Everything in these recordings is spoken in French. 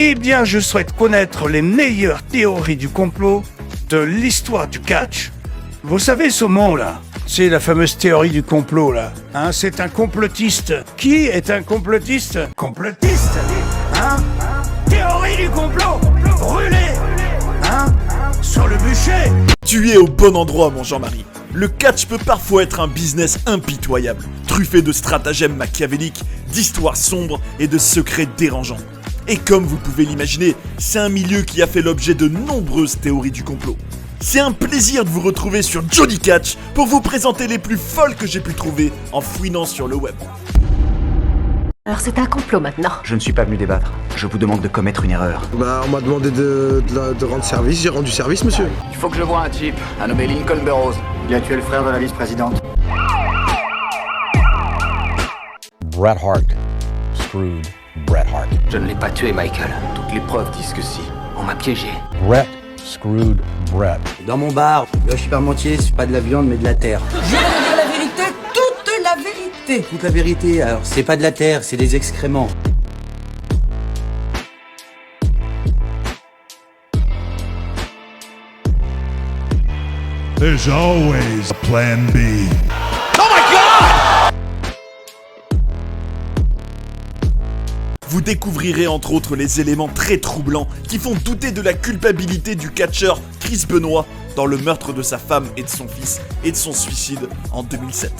Eh bien, je souhaite connaître les meilleures théories du complot de l'histoire du catch. Vous savez ce mot-là? C'est la fameuse théorie du complot, là. Hein, c'est un complotiste. Qui est un complotiste? Complotiste? Hein? Théorie du complot! Brûlé! Hein? Sur le bûcher! Tu es au bon endroit, mon Jean-Marie. Le catch peut parfois être un business impitoyable, truffé de stratagèmes machiavéliques, d'histoires sombres et de secrets dérangeants. Et comme vous pouvez l'imaginer, c'est un milieu qui a fait l'objet de nombreuses théories du complot. C'est un plaisir de vous retrouver sur Johnny Catch pour vous présenter les plus folles que j'ai pu trouver en fouinant sur le web. Alors c'est un complot maintenant. Je ne suis pas venu débattre. Je vous demande de commettre une erreur. On m'a demandé de rendre service, j'ai rendu service, monsieur. Il faut que je voie un type, un nommé Lincoln Burrows. Il a tué le frère de la vice-présidente. Bret Hart screwed Bret Hart. Je ne l'ai pas tué, Michael. Toutes les preuves disent que si. On m'a piégé. Bret screwed Bret. Dans mon bar, le parmentier, c'est pas de la viande mais de la terre. Je vais vous dire la vérité, toute la vérité. Toute la vérité, alors c'est pas de la terre, c'est des excréments. There's always a plan B. Vous découvrirez entre autres les éléments très troublants qui font douter de la culpabilité du catcheur Chris Benoit dans le meurtre de sa femme et de son fils et de son suicide en 2007.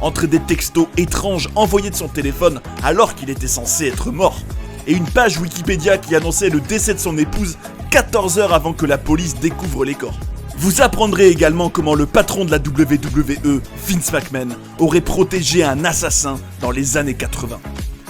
Entre des textos étranges envoyés de son téléphone alors qu'il était censé être mort et une page Wikipédia qui annonçait le décès de son épouse 14 heures avant que la police découvre les corps. Vous apprendrez également comment le patron de la WWE, Vince McMahon, aurait protégé un assassin dans les années 80.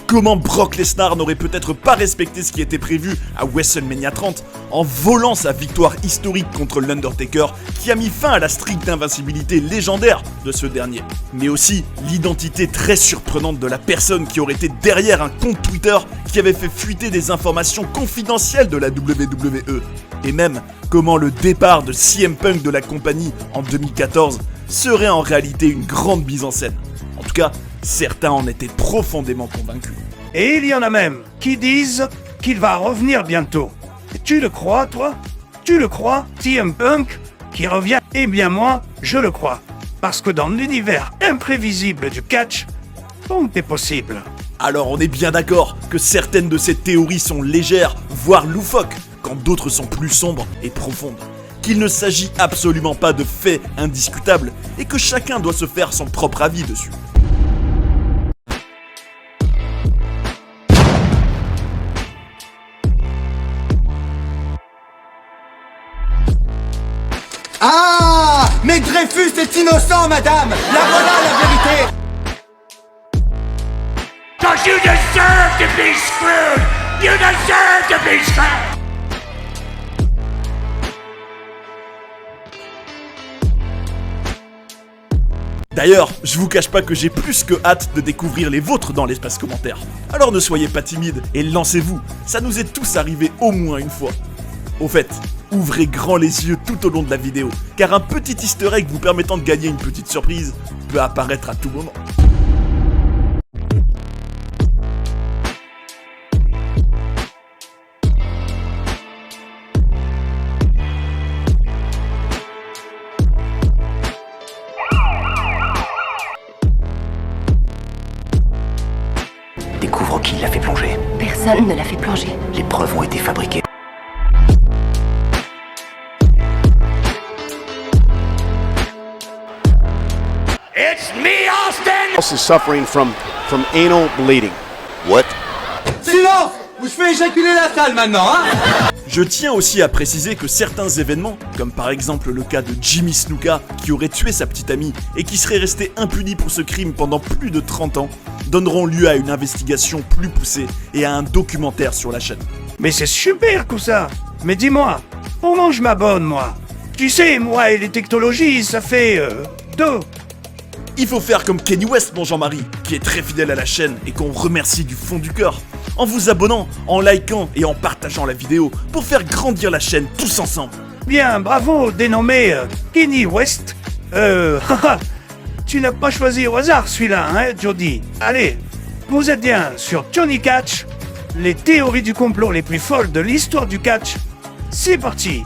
Comment Brock Lesnar n'aurait peut-être pas respecté ce qui était prévu à WrestleMania 30 en volant sa victoire historique contre l'Undertaker qui a mis fin à la streak d'invincibilité légendaire de ce dernier. Mais aussi l'identité très surprenante de la personne qui aurait été derrière un compte Twitter qui avait fait fuiter des informations confidentielles de la WWE. Et même comment le départ de CM Punk de la compagnie en 2014 serait en réalité une grande mise en scène. En tout cas, certains en étaient profondément convaincus. Et il y en a même qui disent qu'il va revenir bientôt. Et tu le crois, toi? Tu le crois, CM Punk, qui revient? Eh bien moi, je le crois. Parce que dans l'univers imprévisible du catch, tout est possible. Alors on est bien d'accord que certaines de ces théories sont légères, voire loufoques, quand d'autres sont plus sombres et profondes. Qu'il ne s'agit absolument pas de faits indiscutables et que chacun doit se faire son propre avis dessus. Ah! Mais Dreyfus est innocent, madame! La voilà la vérité! Cause you deserve to be screwed! You deserve to be screwed! D'ailleurs, je vous cache pas que j'ai plus que hâte de découvrir les vôtres dans l'espace commentaire. Alors ne soyez pas timides et lancez-vous, ça nous est tous arrivé au moins une fois. Au fait, ouvrez grand les yeux tout au long de la vidéo, car un petit easter egg vous permettant de gagner une petite surprise peut apparaître à tout moment. Découvre qui l'a fait plonger. Personne ne l'a fait plonger. Les preuves ont été fabriquées. It's me, Austin! Also suffering from anal bleeding. What? Silence! Je fais éjaculer la salle maintenant, hein? Je tiens aussi à préciser que certains événements, comme par exemple le cas de Jimmy Snuka qui aurait tué sa petite amie et qui serait resté impuni pour ce crime pendant plus de 30 ans, donneront lieu à une investigation plus poussée et à un documentaire sur la chaîne. Mais c'est super tout ça! Mais dis-moi, comment je m'abonne, moi? Tu sais, moi et les technologies, ça fait... deux. Il faut faire comme Kanye West, mon Jean-Marie, qui est très fidèle à la chaîne et qu'on remercie du fond du cœur, en vous abonnant, en likant et en partageant la vidéo pour faire grandir la chaîne tous ensemble. Bien, bravo, dénommé Kanye West. Tu n'as pas choisi au hasard celui-là, hein, Jody? Allez, vous êtes bien sur Johnny Catch, les théories du complot les plus folles de l'histoire du catch. C'est parti!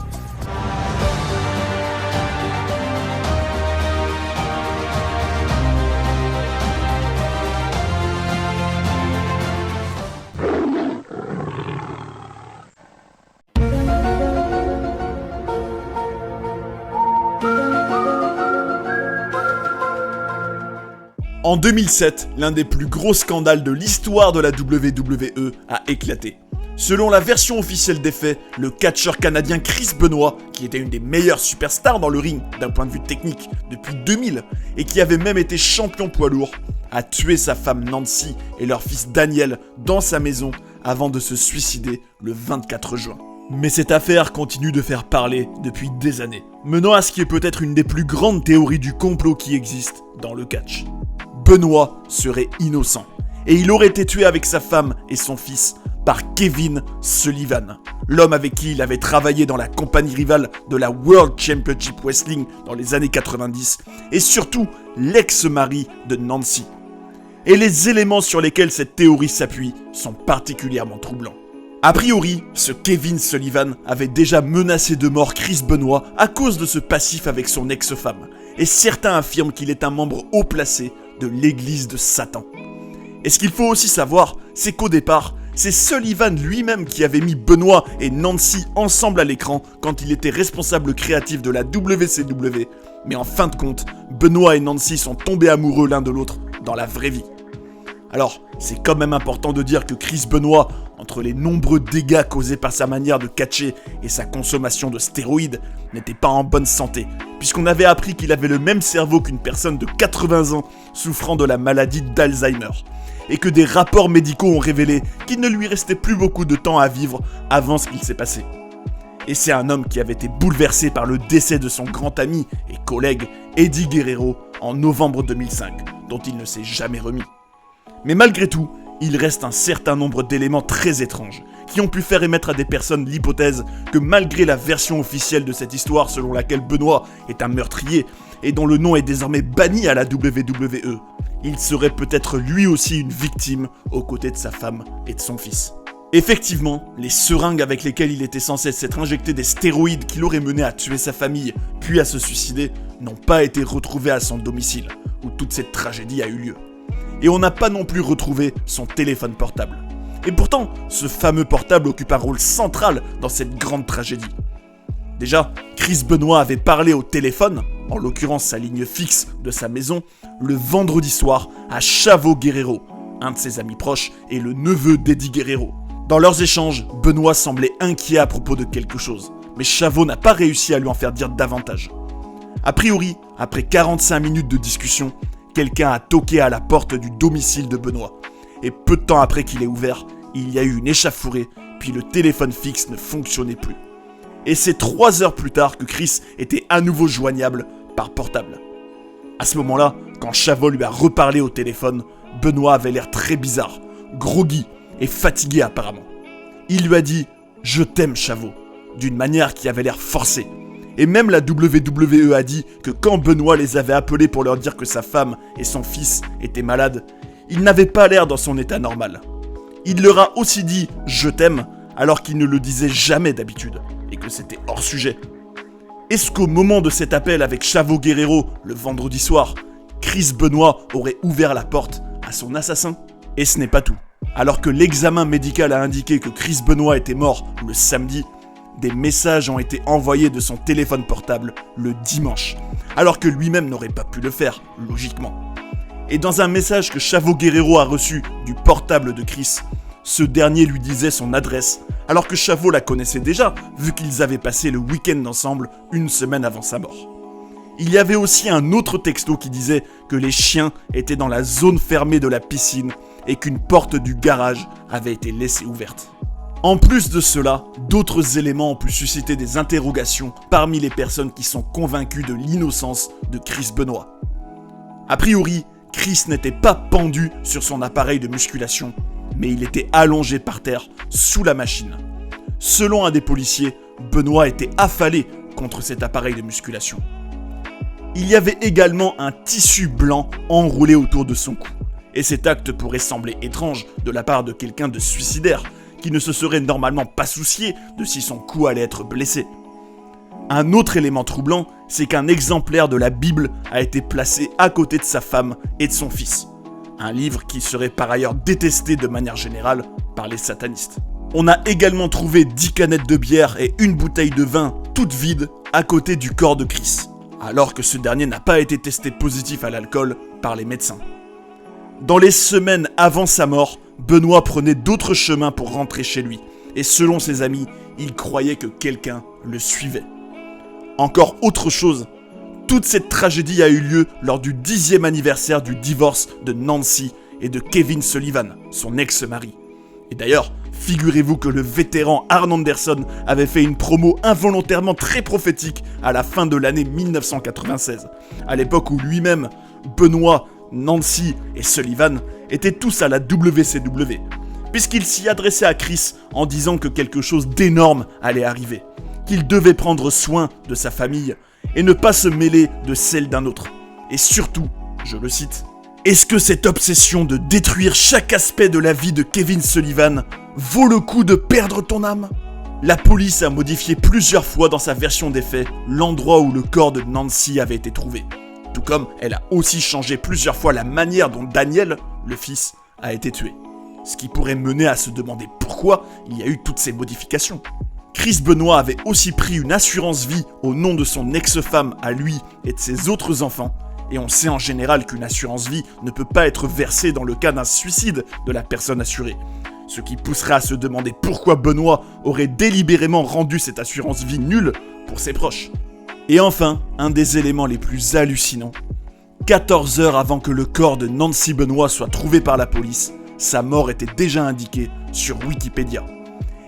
En 2007, l'un des plus gros scandales de l'histoire de la WWE a éclaté. Selon la version officielle des faits, le catcheur canadien Chris Benoit, qui était une des meilleures superstars dans le ring d'un point de vue technique depuis 2000 et qui avait même été champion poids lourd, a tué sa femme Nancy et leur fils Daniel dans sa maison avant de se suicider le 24 juin. Mais cette affaire continue de faire parler depuis des années, menant à ce qui est peut-être une des plus grandes théories du complot qui existe dans le catch. Benoit serait innocent, et il aurait été tué avec sa femme et son fils par Kevin Sullivan, l'homme avec qui il avait travaillé dans la compagnie rivale de la World Championship Wrestling dans les années 90, et surtout l'ex-mari de Nancy. Et les éléments sur lesquels cette théorie s'appuie sont particulièrement troublants. A priori, ce Kevin Sullivan avait déjà menacé de mort Chris Benoit à cause de ce passif avec son ex-femme, et certains affirment qu'il est un membre haut placé de l'église de Satan. Et ce qu'il faut aussi savoir, c'est qu'au départ, c'est Sullivan lui-même qui avait mis Benoit et Nancy ensemble à l'écran quand il était responsable créatif de la WCW, mais en fin de compte, Benoit et Nancy sont tombés amoureux l'un de l'autre dans la vraie vie. Alors, c'est quand même important de dire que Chris Benoit, entre les nombreux dégâts causés par sa manière de catcher et sa consommation de stéroïdes, n'était pas en bonne santé, puisqu'on avait appris qu'il avait le même cerveau qu'une personne de 80 ans souffrant de la maladie d'Alzheimer, et que des rapports médicaux ont révélé qu'il ne lui restait plus beaucoup de temps à vivre avant ce qu'il s'est passé. Et c'est un homme qui avait été bouleversé par le décès de son grand ami et collègue Eddie Guerrero en novembre 2005, dont il ne s'est jamais remis. Mais malgré tout, il reste un certain nombre d'éléments très étranges qui ont pu faire émettre à des personnes l'hypothèse que malgré la version officielle de cette histoire selon laquelle Benoit est un meurtrier et dont le nom est désormais banni à la WWE, il serait peut-être lui aussi une victime aux côtés de sa femme et de son fils. Effectivement, les seringues avec lesquelles il était censé s'être injecté des stéroïdes qui l'auraient mené à tuer sa famille puis à se suicider n'ont pas été retrouvées à son domicile où toute cette tragédie a eu lieu. Et on n'a pas non plus retrouvé son téléphone portable. Et pourtant, ce fameux portable occupe un rôle central dans cette grande tragédie. Déjà, Chris Benoit avait parlé au téléphone, en l'occurrence sa ligne fixe de sa maison, le vendredi soir à Chavo Guerrero, un de ses amis proches et le neveu d'Eddie Guerrero. Dans leurs échanges, Benoit semblait inquiet à propos de quelque chose, mais Chavo n'a pas réussi à lui en faire dire davantage. A priori, après 45 minutes de discussion, quelqu'un a toqué à la porte du domicile de Benoit. Et peu de temps après qu'il ait ouvert, il y a eu une échauffourée, puis le téléphone fixe ne fonctionnait plus. Et c'est 3 heures plus tard que Chris était à nouveau joignable par portable. À ce moment-là, quand Chavo lui a reparlé au téléphone, Benoit avait l'air très bizarre, groggy et fatigué apparemment. Il lui a dit « Je t'aime Chavo » d'une manière qui avait l'air forcée. Et même la WWE a dit que quand Benoit les avait appelés pour leur dire que sa femme et son fils étaient malades, il n'avait pas l'air dans son état normal. Il leur a aussi dit « Je t'aime » alors qu'il ne le disait jamais d'habitude, et que c'était hors sujet. Est-ce qu'au moment de cet appel avec Chavo Guerrero, le vendredi soir, Chris Benoit aurait ouvert la porte à son assassin? Et ce n'est pas tout. Alors que l'examen médical a indiqué que Chris Benoit était mort le samedi, des messages ont été envoyés de son téléphone portable le dimanche, alors que lui-même n'aurait pas pu le faire, logiquement. Et dans un message que Chavo Guerrero a reçu du portable de Chris, ce dernier lui disait son adresse, alors que Chavo la connaissait déjà, vu qu'ils avaient passé le week-end ensemble une semaine avant sa mort. Il y avait aussi un autre texto qui disait que les chiens étaient dans la zone fermée de la piscine et qu'une porte du garage avait été laissée ouverte. En plus de cela, d'autres éléments ont pu susciter des interrogations parmi les personnes qui sont convaincues de l'innocence de Chris Benoit. A priori, Chris n'était pas pendu sur son appareil de musculation, mais il était allongé par terre sous la machine. Selon un des policiers, Benoit était affalé contre cet appareil de musculation. Il y avait également un tissu blanc enroulé autour de son cou. Et cet acte pourrait sembler étrange de la part de quelqu'un de suicidaire, qui ne se serait normalement pas soucié de si son cou allait être blessé. Un autre élément troublant, c'est qu'un exemplaire de la Bible a été placé à côté de sa femme et de son fils. Un livre qui serait par ailleurs détesté de manière générale par les satanistes. On a également trouvé 10 canettes de bière et une bouteille de vin, toutes vides, à côté du corps de Chris, alors que ce dernier n'a pas été testé positif à l'alcool par les médecins. Dans les semaines avant sa mort, Benoît prenait d'autres chemins pour rentrer chez lui, et selon ses amis, il croyait que quelqu'un le suivait. Encore autre chose, toute cette tragédie a eu lieu lors du 10e anniversaire du divorce de Nancy et de Kevin Sullivan, son ex-mari. Et d'ailleurs, figurez-vous que le vétéran Arn Anderson avait fait une promo involontairement très prophétique à la fin de l'année 1996, à l'époque où lui-même, Benoît, Nancy et Sullivan étaient tous à la WCW, puisqu'il s'y adressait à Chris en disant que quelque chose d'énorme allait arriver, qu'il devait prendre soin de sa famille et ne pas se mêler de celle d'un autre. Et surtout, je le cite, « Est-ce que cette obsession de détruire chaque aspect de la vie de Kevin Sullivan vaut le coup de perdre ton âme ?» La police a modifié plusieurs fois dans sa version des faits l'endroit où le corps de Nancy avait été trouvé. Tout comme elle a aussi changé plusieurs fois la manière dont Daniel, le fils, a été tué. Ce qui pourrait mener à se demander pourquoi il y a eu toutes ces modifications. Chris Benoît avait aussi pris une assurance vie au nom de son ex-femme à lui et de ses autres enfants, et on sait en général qu'une assurance vie ne peut pas être versée dans le cas d'un suicide de la personne assurée. Ce qui pousserait à se demander pourquoi Benoît aurait délibérément rendu cette assurance vie nulle pour ses proches. Et enfin, un des éléments les plus hallucinants. 14 heures avant que le corps de Nancy Benoît soit trouvé par la police, sa mort était déjà indiquée sur Wikipédia.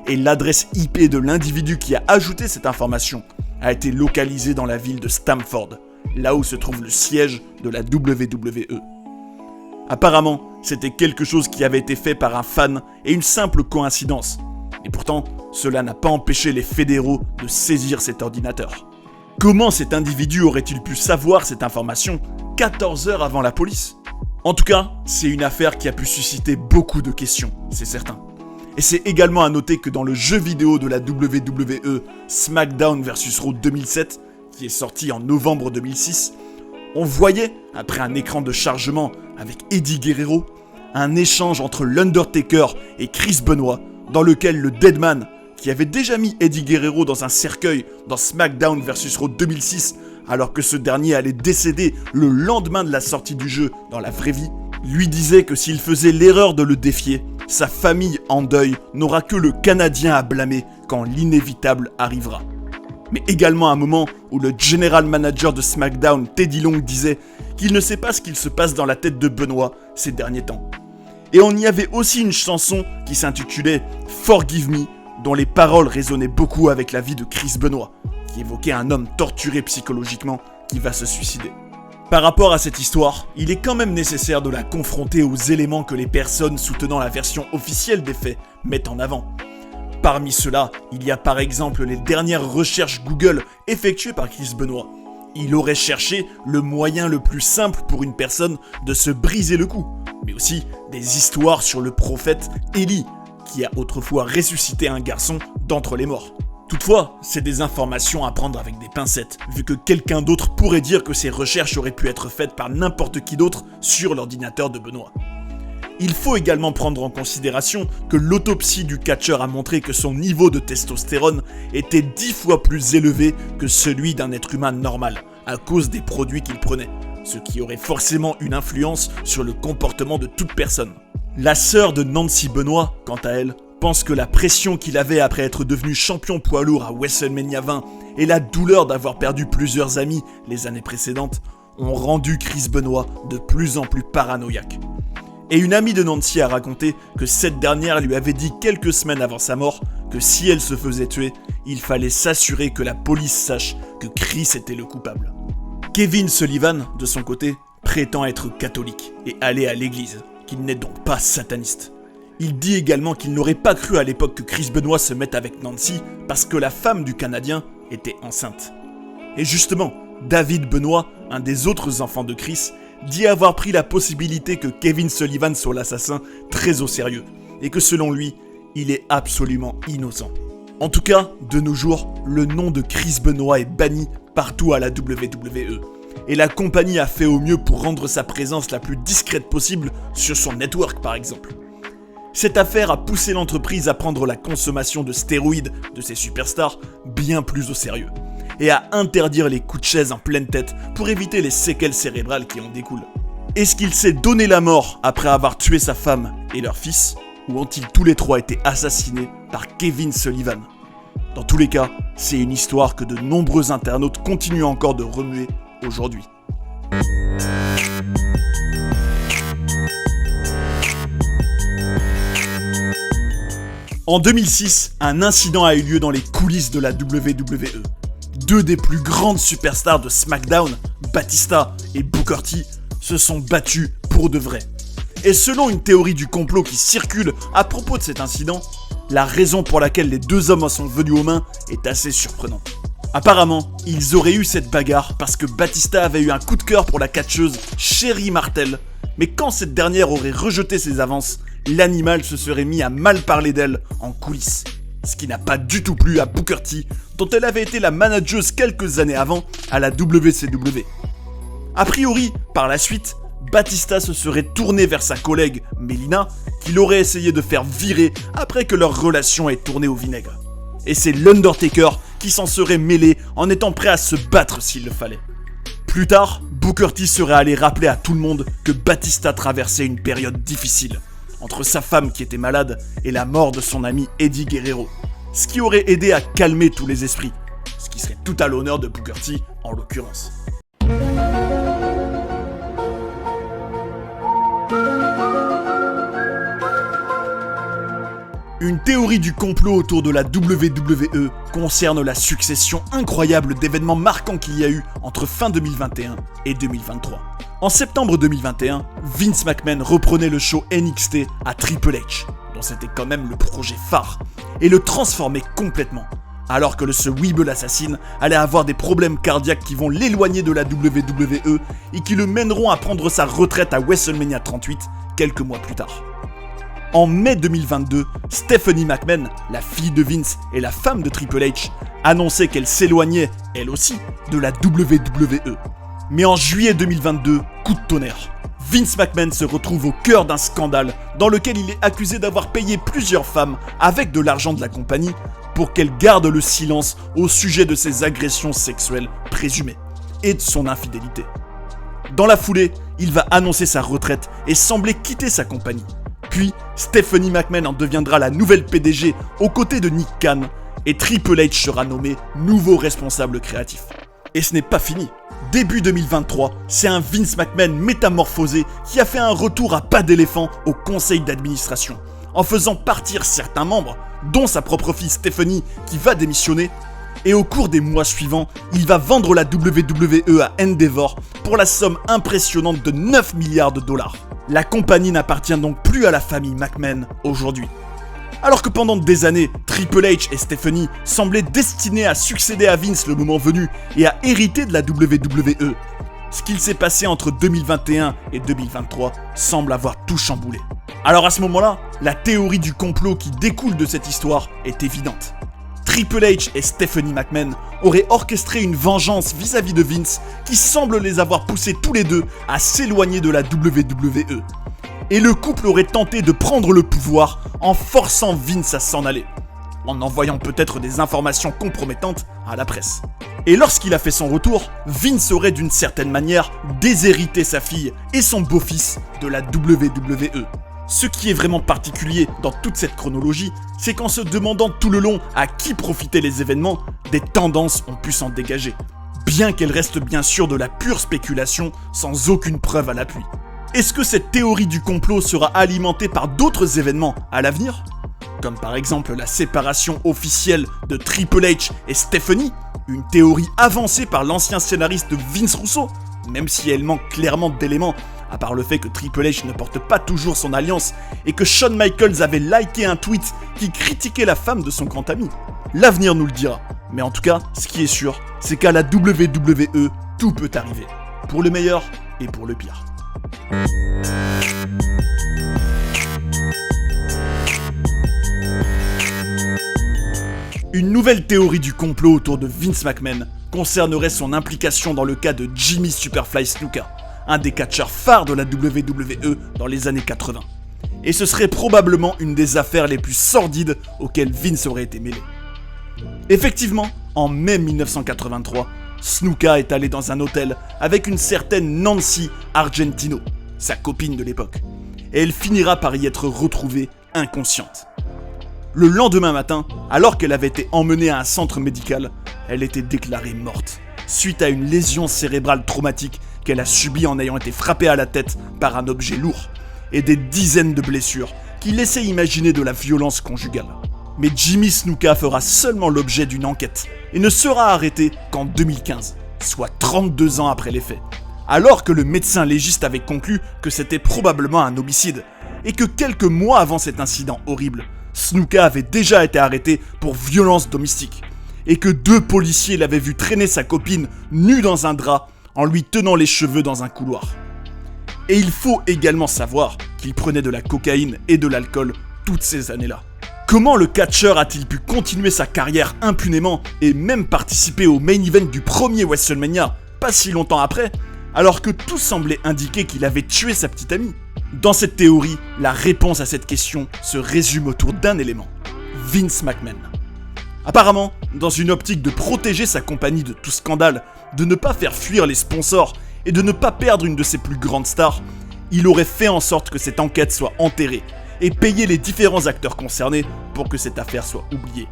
Et l'adresse IP de l'individu qui a ajouté cette information a été localisée dans la ville de Stamford, là où se trouve le siège de la WWE. Apparemment, c'était quelque chose qui avait été fait par un fan et une simple coïncidence. Et pourtant, cela n'a pas empêché les fédéraux de saisir cet ordinateur. Comment cet individu aurait-il pu savoir cette information 14 heures avant la police ? En tout cas, c'est une affaire qui a pu susciter beaucoup de questions, c'est certain. Et c'est également à noter que dans le jeu vidéo de la WWE SmackDown vs Raw 2007, qui est sorti en novembre 2006, on voyait, après un écran de chargement avec Eddie Guerrero, un échange entre l'Undertaker et Chris Benoit, dans lequel le Deadman, qui avait déjà mis Eddie Guerrero dans un cercueil dans SmackDown vs Raw 2006, alors que ce dernier allait décéder le lendemain de la sortie du jeu dans la vraie vie, lui disait que s'il faisait l'erreur de le défier, sa famille en deuil n'aura que le Canadien à blâmer quand l'inévitable arrivera. Mais également un moment où le general manager de SmackDown, Teddy Long, disait qu'il ne sait pas ce qu'il se passe dans la tête de Benoît ces derniers temps. Et on y avait aussi une chanson qui s'intitulait « Forgive Me », dont les paroles résonnaient beaucoup avec la vie de Chris Benoît, qui évoquait un homme torturé psychologiquement qui va se suicider. Par rapport à cette histoire, il est quand même nécessaire de la confronter aux éléments que les personnes soutenant la version officielle des faits mettent en avant. Parmi ceux-là, il y a par exemple les dernières recherches Google effectuées par Chris Benoît. Il aurait cherché le moyen le plus simple pour une personne de se briser le cou, mais aussi des histoires sur le prophète Élie, qui a autrefois ressuscité un garçon d'entre les morts. Toutefois, c'est des informations à prendre avec des pincettes, vu que quelqu'un d'autre pourrait dire que ces recherches auraient pu être faites par n'importe qui d'autre sur l'ordinateur de Benoît. Il faut également prendre en considération que l'autopsie du catcheur a montré que son niveau de testostérone était 10 fois plus élevé que celui d'un être humain normal, à cause des produits qu'il prenait, ce qui aurait forcément une influence sur le comportement de toute personne. La sœur de Nancy Benoît, quant à elle, pense que la pression qu'il avait après être devenu champion poids lourd à WrestleMania 20 et la douleur d'avoir perdu plusieurs amis les années précédentes ont rendu Chris Benoît de plus en plus paranoïaque. Et une amie de Nancy a raconté que cette dernière lui avait dit quelques semaines avant sa mort que si elle se faisait tuer, il fallait s'assurer que la police sache que Chris était le coupable. Kevin Sullivan, de son côté, prétend être catholique et aller à l'église, qu'il n'est donc pas sataniste. Il dit également qu'il n'aurait pas cru à l'époque que Chris Benoît se mette avec Nancy parce que la femme du Canadien était enceinte. Et justement, David Benoît, un des autres enfants de Chris, dit avoir pris la possibilité que Kevin Sullivan soit l'assassin très au sérieux, et que selon lui, il est absolument innocent. En tout cas, de nos jours, le nom de Chris Benoit est banni partout à la WWE. Et la compagnie a fait au mieux pour rendre sa présence la plus discrète possible sur son network par exemple. Cette affaire a poussé l'entreprise à prendre la consommation de stéroïdes de ses superstars bien plus au sérieux. Et à interdire les coups de chaise en pleine tête pour éviter les séquelles cérébrales qui en découlent. Est-ce qu'il s'est donné la mort après avoir tué sa femme et leur fils ? Ou ont-ils tous les trois été assassinés par Kevin Sullivan ? Dans tous les cas, c'est une histoire que de nombreux internautes continuent encore de remuer aujourd'hui. En 2006, un incident a eu lieu dans les coulisses de la WWE. Deux des plus grandes superstars de SmackDown, Batista et Booker T, se sont battus pour de vrai. Et selon une théorie du complot qui circule à propos de cet incident, la raison pour laquelle les deux hommes en sont venus aux mains est assez surprenante. Apparemment, ils auraient eu cette bagarre parce que Batista avait eu un coup de cœur pour la catcheuse Sherri Martel, mais quand cette dernière aurait rejeté ses avances, l'animal se serait mis à mal parler d'elle en coulisses. Ce qui n'a pas du tout plu à Booker T, dont elle avait été la manageuse quelques années avant à la WCW. A priori, par la suite, Batista se serait tourné vers sa collègue Melina, qu'il aurait essayé de faire virer après que leur relation ait tourné au vinaigre. Et c'est l'Undertaker qui s'en serait mêlé en étant prêt à se battre s'il le fallait. Plus tard, Booker T serait allé rappeler à tout le monde que Batista traversait une période difficile, entre sa femme qui était malade et la mort de son ami Eddie Guerrero, ce qui aurait aidé à calmer tous les esprits, ce qui serait tout à l'honneur de Booker T en l'occurrence. Une théorie du complot autour de la WWE concerne la succession incroyable d'événements marquants qu'il y a eu entre fin 2021 et 2023. En septembre 2021, Vince McMahon reprenait le show NXT à Triple H, dont c'était quand même le projet phare, et le transformait complètement, alors que ce Weeble assassin allait avoir des problèmes cardiaques qui vont l'éloigner de la WWE et qui le mèneront à prendre sa retraite à WrestleMania 38 quelques mois plus tard. En mai 2022, Stephanie McMahon, la fille de Vince et la femme de Triple H, annonçait qu'elle s'éloignait, elle aussi, de la WWE. Mais en juillet 2022, coup de tonnerre. Vince McMahon se retrouve au cœur d'un scandale dans lequel il est accusé d'avoir payé plusieurs femmes avec de l'argent de la compagnie pour qu'elles gardent le silence au sujet de ses agressions sexuelles présumées et de son infidélité. Dans la foulée, il va annoncer sa retraite et sembler quitter sa compagnie. Puis, Stephanie McMahon en deviendra la nouvelle PDG aux côtés de Nick Khan et Triple H sera nommé nouveau responsable créatif. Et ce n'est pas fini. Début 2023, c'est un Vince McMahon métamorphosé qui a fait un retour à pas d'éléphant au conseil d'administration, en faisant partir certains membres, dont sa propre fille Stephanie qui va démissionner. Et au cours des mois suivants, il va vendre la WWE à Endeavor pour la somme impressionnante de 9 milliards de dollars. La compagnie n'appartient donc plus à la famille McMahon aujourd'hui. Alors que pendant des années, Triple H et Stephanie semblaient destinés à succéder à Vince le moment venu et à hériter de la WWE, ce qu'il s'est passé entre 2021 et 2023 semble avoir tout chamboulé. Alors à ce moment-là, la théorie du complot qui découle de cette histoire est évidente. Triple H et Stephanie McMahon auraient orchestré une vengeance vis-à-vis de Vince qui semble les avoir poussés tous les deux à s'éloigner de la WWE. Et le couple aurait tenté de prendre le pouvoir en forçant Vince à s'en aller, en envoyant peut-être des informations compromettantes à la presse. Et lorsqu'il a fait son retour, Vince aurait d'une certaine manière déshérité sa fille et son beau-fils de la WWE. Ce qui est vraiment particulier dans toute cette chronologie, c'est qu'en se demandant tout le long à qui profitaient les événements, des tendances ont pu s'en dégager, bien qu'elles restent bien sûr de la pure spéculation sans aucune preuve à l'appui. Est-ce que cette théorie du complot sera alimentée par d'autres événements à l'avenir ? Comme par exemple la séparation officielle de Triple H et Stephanie, une théorie avancée par l'ancien scénariste Vince Russo, même si elle manque clairement d'éléments, à part le fait que Triple H ne porte pas toujours son alliance et que Shawn Michaels avait liké un tweet qui critiquait la femme de son grand ami. L'avenir nous le dira, mais en tout cas, ce qui est sûr, c'est qu'à la WWE, tout peut arriver, pour le meilleur et pour le pire. Une nouvelle théorie du complot autour de Vince McMahon concernerait son implication dans le cas de Jimmy Superfly Snuka, un des catcheurs phares de la WWE dans les années 80. Et ce serait probablement une des affaires les plus sordides auxquelles Vince aurait été mêlé. Effectivement, en mai 1983, Snuka est allé dans un hôtel avec une certaine Nancy Argentino, sa copine de l'époque, et elle finira par y être retrouvée inconsciente. Le lendemain matin, alors qu'elle avait été emmenée à un centre médical, elle était déclarée morte, suite à une lésion cérébrale traumatique qu'elle a subie en ayant été frappée à la tête par un objet lourd, et des dizaines de blessures qui laissaient imaginer de la violence conjugale. Mais Jimmy Snuka fera seulement l'objet d'une enquête et ne sera arrêté qu'en 2015, soit 32 ans après les faits, alors que le médecin légiste avait conclu que c'était probablement un homicide et que quelques mois avant cet incident horrible, Snuka avait déjà été arrêté pour violence domestique et que 2 policiers l'avaient vu traîner sa copine nue dans un drap en lui tenant les cheveux dans un couloir. Et il faut également savoir qu'il prenait de la cocaïne et de l'alcool toutes ces années-là. Comment le catcheur a-t-il pu continuer sa carrière impunément et même participer au main event du premier WrestleMania pas si longtemps après, alors que tout semblait indiquer qu'il avait tué sa petite amie? Dans cette théorie, la réponse à cette question se résume autour d'un élément: Vince McMahon. Apparemment, dans une optique de protéger sa compagnie de tout scandale, de ne pas faire fuir les sponsors et de ne pas perdre une de ses plus grandes stars, il aurait fait en sorte que cette enquête soit enterrée et payé les différents acteurs concernés pour que cette affaire soit oubliée.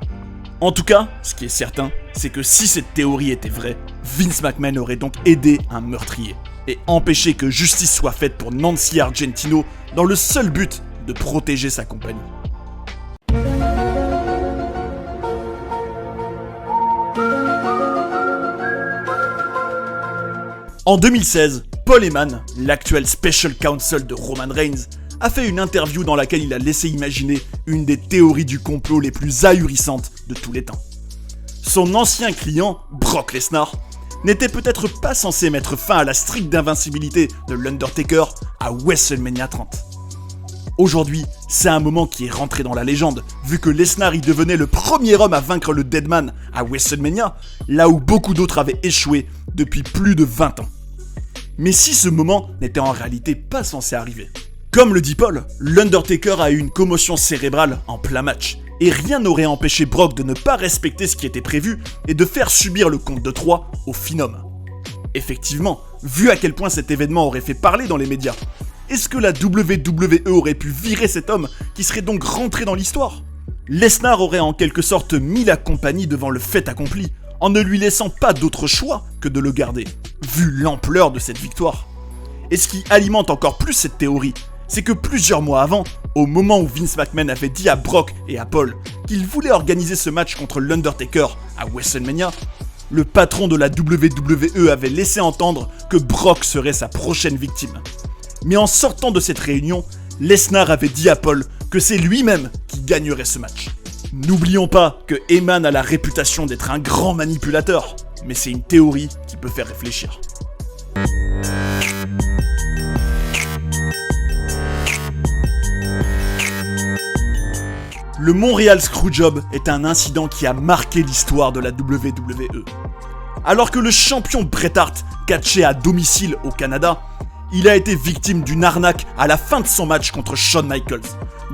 En tout cas, ce qui est certain, c'est que si cette théorie était vraie, Vince McMahon aurait donc aidé un meurtrier et empêché que justice soit faite pour Nancy Argentino dans le seul but de protéger sa compagnie. En 2016, Paul Heyman, l'actuel Special Counsel de Roman Reigns, a fait une interview dans laquelle il a laissé imaginer une des théories du complot les plus ahurissantes de tous les temps. Son ancien client, Brock Lesnar, n'était peut-être pas censé mettre fin à la stricte invincibilité de l'Undertaker à WrestleMania 30. Aujourd'hui, c'est un moment qui est rentré dans la légende, vu que Lesnar y devenait le premier homme à vaincre le Deadman à WrestleMania, là où beaucoup d'autres avaient échoué depuis plus de 20 ans. Mais si ce moment n'était en réalité pas censé arriver? Comme le dit Paul, l'Undertaker a eu une commotion cérébrale en plein match, et rien n'aurait empêché Brock de ne pas respecter ce qui était prévu et de faire subir le compte de 3 au Phenom. Effectivement, vu à quel point cet événement aurait fait parler dans les médias, est-ce que la WWE aurait pu virer cet homme qui serait donc rentré dans l'histoire? Lesnar aurait en quelque sorte mis la compagnie devant le fait accompli, en ne lui laissant pas d'autre choix que de le garder, vu l'ampleur de cette victoire. Et ce qui alimente encore plus cette théorie, c'est que plusieurs mois avant, au moment où Vince McMahon avait dit à Brock et à Paul qu'il voulait organiser ce match contre l'Undertaker à WrestleMania, le patron de la WWE avait laissé entendre que Brock serait sa prochaine victime. Mais en sortant de cette réunion, Lesnar avait dit à Paul que c'est lui-même qui gagnerait ce match. N'oublions pas que Heyman a la réputation d'être un grand manipulateur, mais c'est une théorie qui peut faire réfléchir. Le Montreal Screwjob est un incident qui a marqué l'histoire de la WWE. Alors que le champion Bret Hart catchait à domicile au Canada, il a été victime d'une arnaque à la fin de son match contre Shawn Michaels,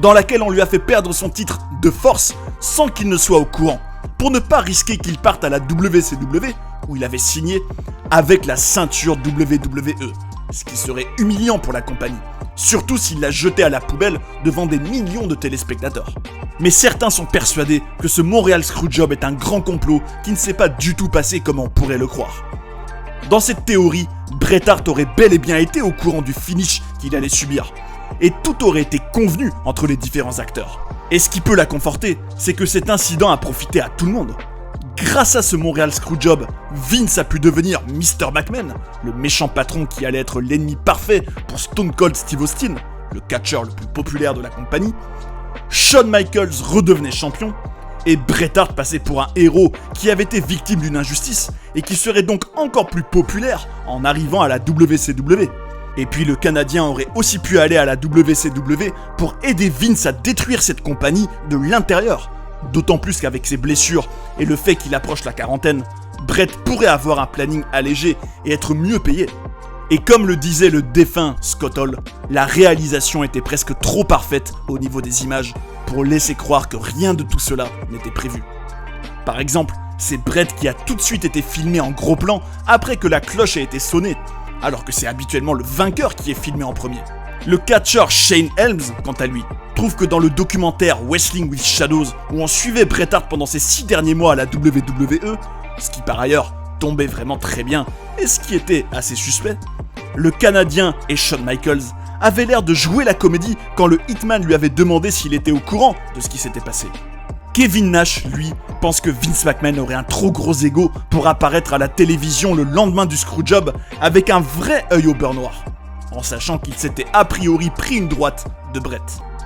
dans laquelle on lui a fait perdre son titre de force sans qu'il ne soit au courant, pour ne pas risquer qu'il parte à la WCW, où il avait signé, avec la ceinture WWE, ce qui serait humiliant pour la compagnie, surtout s'il l'a jeté à la poubelle devant des millions de téléspectateurs. Mais certains sont persuadés que ce Montreal Screwjob est un grand complot qui ne s'est pas du tout passé comme on pourrait le croire. Dans cette théorie, Bret Hart aurait bel et bien été au courant du finish qu'il allait subir, et tout aurait été convenu entre les différents acteurs. Et ce qui peut la conforter, c'est que cet incident a profité à tout le monde. Grâce à ce Montreal Screwjob, Vince a pu devenir Mr. McMahon, le méchant patron qui allait être l'ennemi parfait pour Stone Cold Steve Austin, le catcheur le plus populaire de la compagnie. Shawn Michaels redevenait champion, et Bret Hart passait pour un héros qui avait été victime d'une injustice et qui serait donc encore plus populaire en arrivant à la WCW. Et puis le Canadien aurait aussi pu aller à la WCW pour aider Vince à détruire cette compagnie de l'intérieur, D'autant plus qu'avec ses blessures et le fait qu'il approche la quarantaine, Bret pourrait avoir un planning allégé et être mieux payé. Et comme le disait le défunt Scott Hall, la réalisation était presque trop parfaite au niveau des images pour laisser croire que rien de tout cela n'était prévu. Par exemple, c'est Bret qui a tout de suite été filmé en gros plan après que la cloche ait été sonnée, alors que c'est habituellement le vainqueur qui est filmé en premier. Le catcheur Shane Helms, quant à lui, trouve que dans le documentaire Wrestling with Shadows, où on suivait Bret Hart pendant ses 6 derniers mois à la WWE, ce qui par ailleurs tombait vraiment très bien et ce qui était assez suspect, le Canadien et Shawn Michaels avaient l'air de jouer la comédie quand le Hitman lui avait demandé s'il était au courant de ce qui s'était passé. Kevin Nash, lui, pense que Vince McMahon aurait un trop gros ego pour apparaître à la télévision le lendemain du Screwjob avec un vrai œil au beurre noir, en sachant qu'il s'était a priori pris une droite de Bret.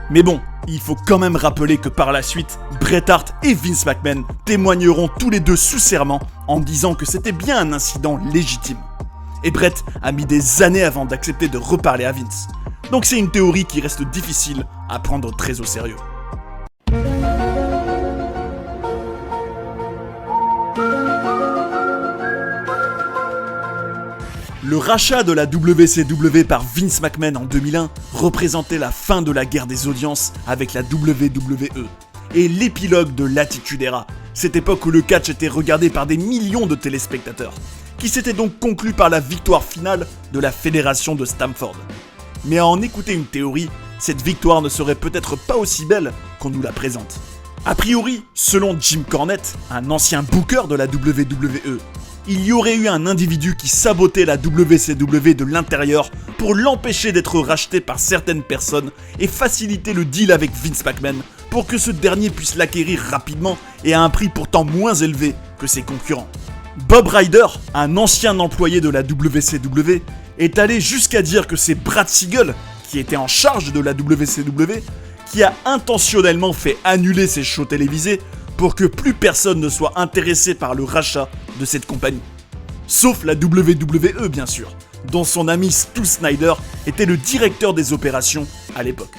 Mais bon, il faut quand même rappeler que par la suite, Bret Hart et Vince McMahon témoigneront tous les deux sous serment en disant que c'était bien un incident légitime. Et Bret a mis des années avant d'accepter de reparler à Vince. Donc c'est une théorie qui reste difficile à prendre très au sérieux. Le rachat de la WCW par Vince McMahon en 2001 représentait la fin de la guerre des audiences avec la WWE et l'épilogue de l'Attitude Era, cette époque où le catch était regardé par des millions de téléspectateurs, qui s'était donc conclu par la victoire finale de la fédération de Stamford. Mais à en écouter une théorie, cette victoire ne serait peut-être pas aussi belle qu'on nous la présente. A priori, selon Jim Cornette, un ancien booker de la WWE, il y aurait eu un individu qui sabotait la WCW de l'intérieur pour l'empêcher d'être racheté par certaines personnes et faciliter le deal avec Vince McMahon pour que ce dernier puisse l'acquérir rapidement et à un prix pourtant moins élevé que ses concurrents. Bob Ryder, un ancien employé de la WCW, est allé jusqu'à dire que c'est Brad Siegel, qui était en charge de la WCW, qui a intentionnellement fait annuler ses shows télévisés pour que plus personne ne soit intéressé par le rachat de cette compagnie. Sauf la WWE bien sûr, dont son ami Stu Snyder était le directeur des opérations à l'époque.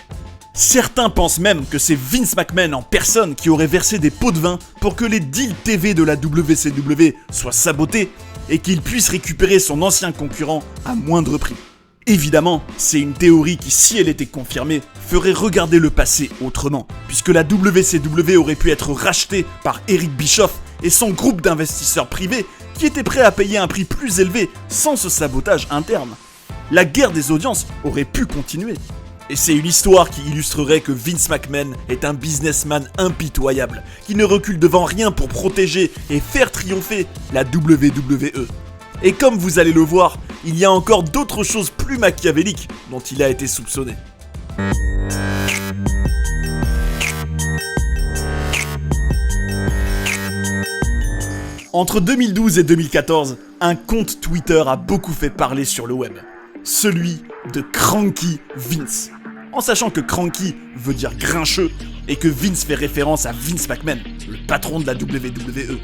Certains pensent même que c'est Vince McMahon en personne qui aurait versé des pots de vin pour que les deals TV de la WCW soient sabotés et qu'il puisse récupérer son ancien concurrent à moindre prix. Évidemment, c'est une théorie qui, si elle était confirmée, ferait regarder le passé autrement, puisque la WCW aurait pu être rachetée par Eric Bischoff et son groupe d'investisseurs privés qui étaient prêts à payer un prix plus élevé sans ce sabotage interne. La guerre des audiences aurait pu continuer. Et c'est une histoire qui illustrerait que Vince McMahon est un businessman impitoyable, qui ne recule devant rien pour protéger et faire triompher la WWE. Et comme vous allez le voir, il y a encore d'autres choses plus machiavéliques dont il a été soupçonné. Entre 2012 et 2014, un compte Twitter a beaucoup fait parler sur le web. Celui de Cranky Vince. En sachant que Cranky veut dire grincheux et que Vince fait référence à Vince McMahon, le patron de la WWE.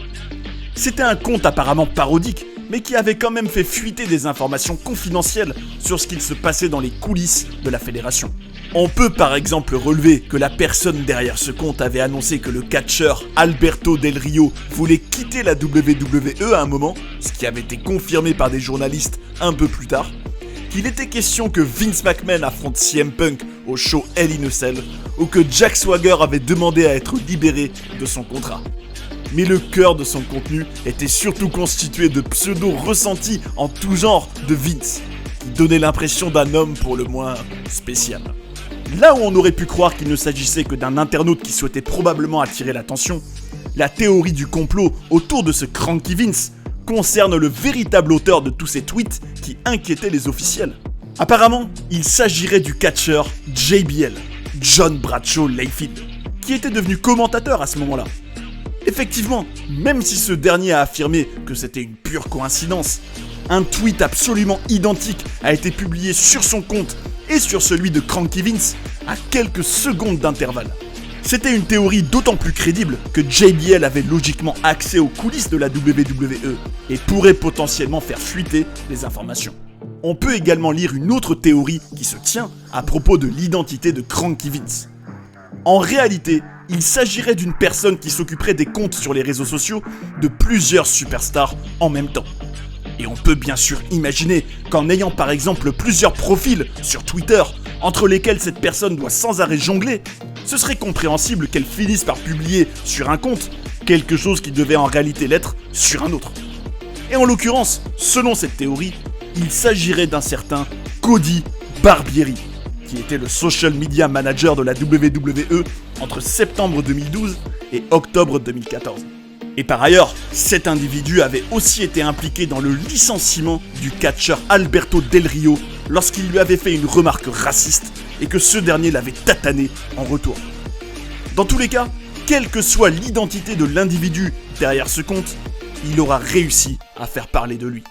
C'était un compte apparemment parodique, mais qui avait quand même fait fuiter des informations confidentielles sur ce qu'il se passait dans les coulisses de la fédération. On peut par exemple relever que la personne derrière ce compte avait annoncé que le catcheur Alberto Del Rio voulait quitter la WWE à un moment, ce qui avait été confirmé par des journalistes un peu plus tard, qu'il était question que Vince McMahon affronte CM Punk au show Hell in a Cell, ou que Jack Swagger avait demandé à être libéré de son contrat. Mais le cœur de son contenu était surtout constitué de pseudo-ressentis en tout genre de Vince, qui donnait l'impression d'un homme pour le moins spécial. Là où on aurait pu croire qu'il ne s'agissait que d'un internaute qui souhaitait probablement attirer l'attention, la théorie du complot autour de ce Cranky Vince concerne le véritable auteur de tous ces tweets qui inquiétaient les officiels. Apparemment, il s'agirait du catcheur JBL, John Bradshaw Layfield, qui était devenu commentateur à ce moment-là. Effectivement, même si ce dernier a affirmé que c'était une pure coïncidence, un tweet absolument identique a été publié sur son compte et sur celui de Cranky Vince à quelques secondes d'intervalle. C'était une théorie d'autant plus crédible que JBL avait logiquement accès aux coulisses de la WWE et pourrait potentiellement faire fuiter les informations. On peut également lire une autre théorie qui se tient à propos de l'identité de Cranky Vince. En réalité, il s'agirait d'une personne qui s'occuperait des comptes sur les réseaux sociaux de plusieurs superstars en même temps. Et on peut bien sûr imaginer qu'en ayant par exemple plusieurs profils sur Twitter, entre lesquels cette personne doit sans arrêt jongler, ce serait compréhensible qu'elle finisse par publier sur un compte quelque chose qui devait en réalité l'être sur un autre. Et en l'occurrence, selon cette théorie, il s'agirait d'un certain Cody Barbieri, qui était le social media manager de la WWE entre septembre 2012 et octobre 2014. Et par ailleurs, cet individu avait aussi été impliqué dans le licenciement du catcheur Alberto Del Rio lorsqu'il lui avait fait une remarque raciste et que ce dernier l'avait tatané en retour. Dans tous les cas, quelle que soit l'identité de l'individu derrière ce compte, il aura réussi à faire parler de lui.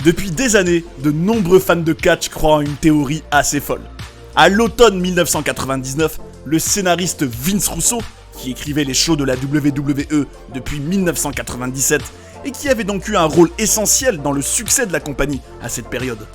Depuis des années, de nombreux fans de catch croient en une théorie assez folle. À l'automne 1999, le scénariste Vince Russo, qui écrivait les shows de la WWE depuis 1997 et qui avait donc eu un rôle essentiel dans le succès de la compagnie à cette période,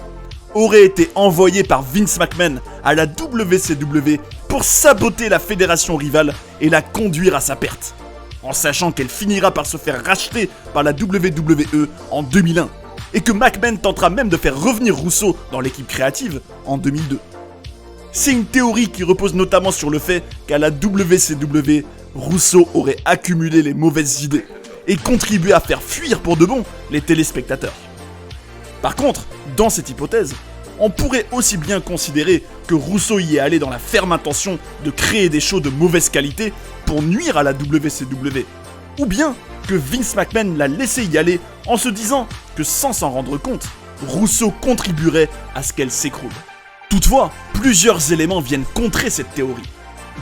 aurait été envoyé par Vince McMahon à la WCW pour saboter la fédération rivale et la conduire à sa perte, en sachant qu'elle finira par se faire racheter par la WWE en 2001. Et que McMahon tentera même de faire revenir Russo dans l'équipe créative en 2002. C'est une théorie qui repose notamment sur le fait qu'à la WCW, Russo aurait accumulé les mauvaises idées et contribué à faire fuir pour de bon les téléspectateurs. Par contre, dans cette hypothèse, on pourrait aussi bien considérer que Russo y est allé dans la ferme intention de créer des shows de mauvaise qualité pour nuire à la WCW, ou bien que Vince McMahon l'a laissé y aller en se disant que sans s'en rendre compte, Russo contribuerait à ce qu'elle s'écroule. Toutefois, plusieurs éléments viennent contrer cette théorie.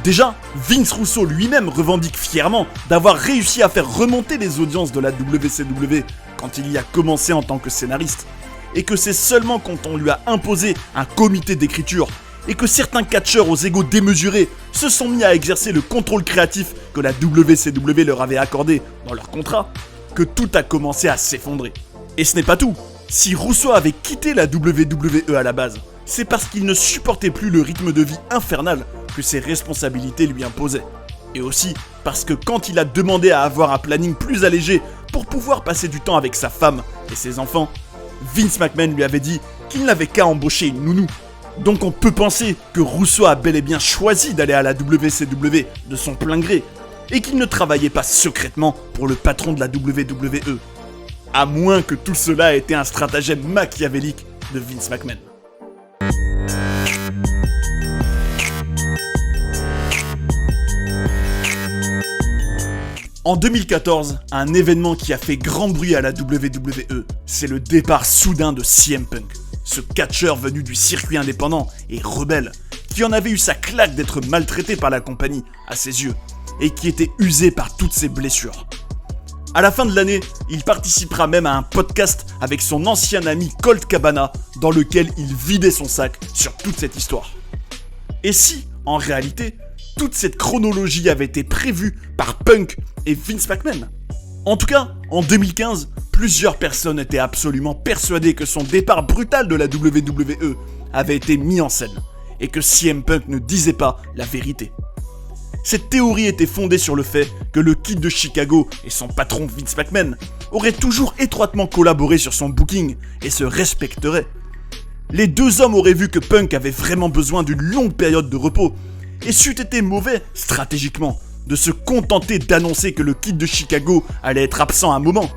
Déjà, Vince Russo lui-même revendique fièrement d'avoir réussi à faire remonter les audiences de la WCW quand il y a commencé en tant que scénariste, et que c'est seulement quand on lui a imposé un comité d'écriture et que certains catcheurs aux égos démesurés se sont mis à exercer le contrôle créatif que la WCW leur avait accordé dans leur contrat, que tout a commencé à s'effondrer. Et ce n'est pas tout. Si Russo avait quitté la WWE à la base, c'est parce qu'il ne supportait plus le rythme de vie infernal que ses responsabilités lui imposaient. Et aussi parce que quand il a demandé à avoir un planning plus allégé pour pouvoir passer du temps avec sa femme et ses enfants, Vince McMahon lui avait dit qu'il n'avait qu'à embaucher une nounou. Donc on peut penser que Russo a bel et bien choisi d'aller à la WCW de son plein gré, et qu'il ne travaillait pas secrètement pour le patron de la WWE. À moins que tout cela ait été un stratagème machiavélique de Vince McMahon. En 2014, un événement qui a fait grand bruit à la WWE, c'est le départ soudain de CM Punk. Ce catcheur venu du circuit indépendant et rebelle, qui en avait eu sa claque d'être maltraité par la compagnie à ses yeux, et qui était usé par toutes ses blessures. À la fin de l'année, il participera même à un podcast avec son ancien ami Colt Cabana, dans lequel il vidait son sac sur toute cette histoire. Et si, en réalité, toute cette chronologie avait été prévue par Punk et Vince McMahon? En tout cas, en 2015, plusieurs personnes étaient absolument persuadées que son départ brutal de la WWE avait été mis en scène, et que CM Punk ne disait pas la vérité. Cette théorie était fondée sur le fait que le Kid de Chicago et son patron Vince McMahon auraient toujours étroitement collaboré sur son booking et se respecteraient. Les deux hommes auraient vu que Punk avait vraiment besoin d'une longue période de repos, et c'eût été mauvais, stratégiquement, de se contenter d'annoncer que le Kid de Chicago allait être absent un moment.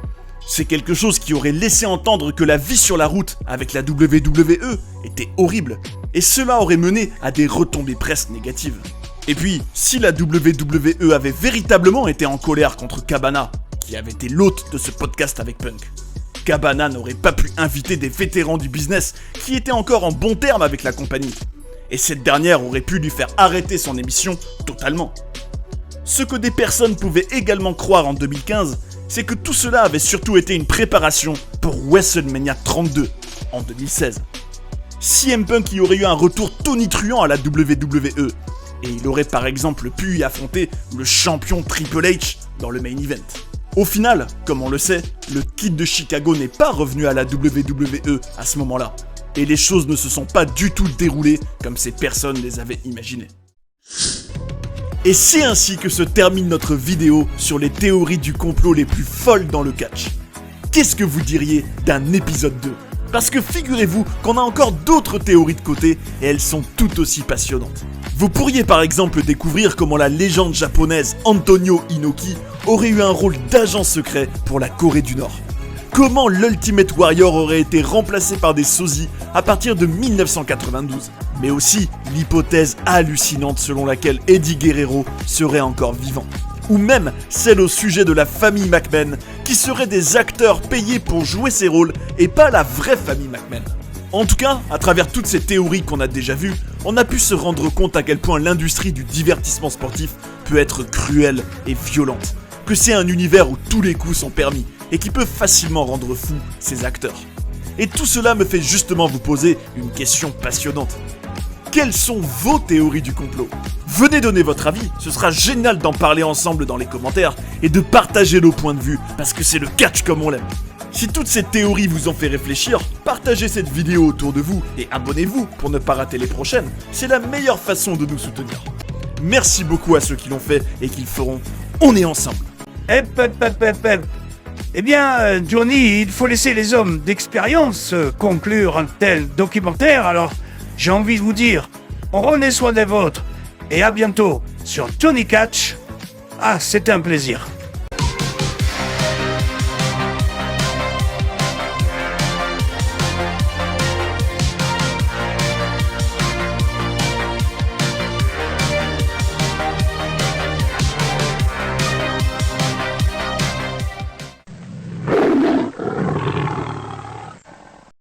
C'est quelque chose qui aurait laissé entendre que la vie sur la route avec la WWE était horrible, et cela aurait mené à des retombées presque négatives. Et puis, si la WWE avait véritablement été en colère contre Cabana, qui avait été l'hôte de ce podcast avec Punk, Cabana n'aurait pas pu inviter des vétérans du business qui étaient encore en bon terme avec la compagnie, et cette dernière aurait pu lui faire arrêter son émission totalement. Ce que des personnes pouvaient également croire en 2015, c'est que tout cela avait surtout été une préparation pour WrestleMania 32 en 2016. CM Punk y aurait eu un retour tonitruant à la WWE, et il aurait par exemple pu y affronter le champion Triple H dans le main event. Au final, comme on le sait, le Kid de Chicago n'est pas revenu à la WWE à ce moment-là. Et les choses ne se sont pas du tout déroulées comme ces personnes les avaient imaginées. Et c'est ainsi que se termine notre vidéo sur les théories du complot les plus folles dans le catch. Qu'est-ce que vous diriez d'un épisode 2 ? Parce que figurez-vous qu'on a encore d'autres théories de côté et elles sont tout aussi passionnantes. Vous pourriez par exemple découvrir comment la légende japonaise Antonio Inoki aurait eu un rôle d'agent secret pour la Corée du Nord. Comment l'Ultimate Warrior aurait été remplacé par des sosies à partir de 1992. Mais aussi l'hypothèse hallucinante selon laquelle Eddie Guerrero serait encore vivant. Ou même celle au sujet de la famille McMahon, qui seraient des acteurs payés pour jouer ces rôles et pas la vraie famille McMahon. En tout cas, à travers toutes ces théories qu'on a déjà vues, on a pu se rendre compte à quel point l'industrie du divertissement sportif peut être cruelle et violente. Que c'est un univers où tous les coups sont permis et qui peut facilement rendre fou ses acteurs. Et tout cela me fait justement vous poser une question passionnante. Quelles sont vos théories du complot ? Venez donner votre avis, ce sera génial d'en parler ensemble dans les commentaires et de partager nos points de vue, parce que c'est le catch comme on l'aime. Si toutes ces théories vous ont fait réfléchir, partagez cette vidéo autour de vous et abonnez-vous pour ne pas rater les prochaines, c'est la meilleure façon de nous soutenir. Merci beaucoup à ceux qui l'ont fait et qui le feront, on est ensemble. Eh bien, Johnny, il faut laisser les hommes d'expérience conclure un tel documentaire, alors j'ai envie de vous dire, prenez soin des vôtres et à bientôt sur Johnny Catch. Ah, c'était un plaisir.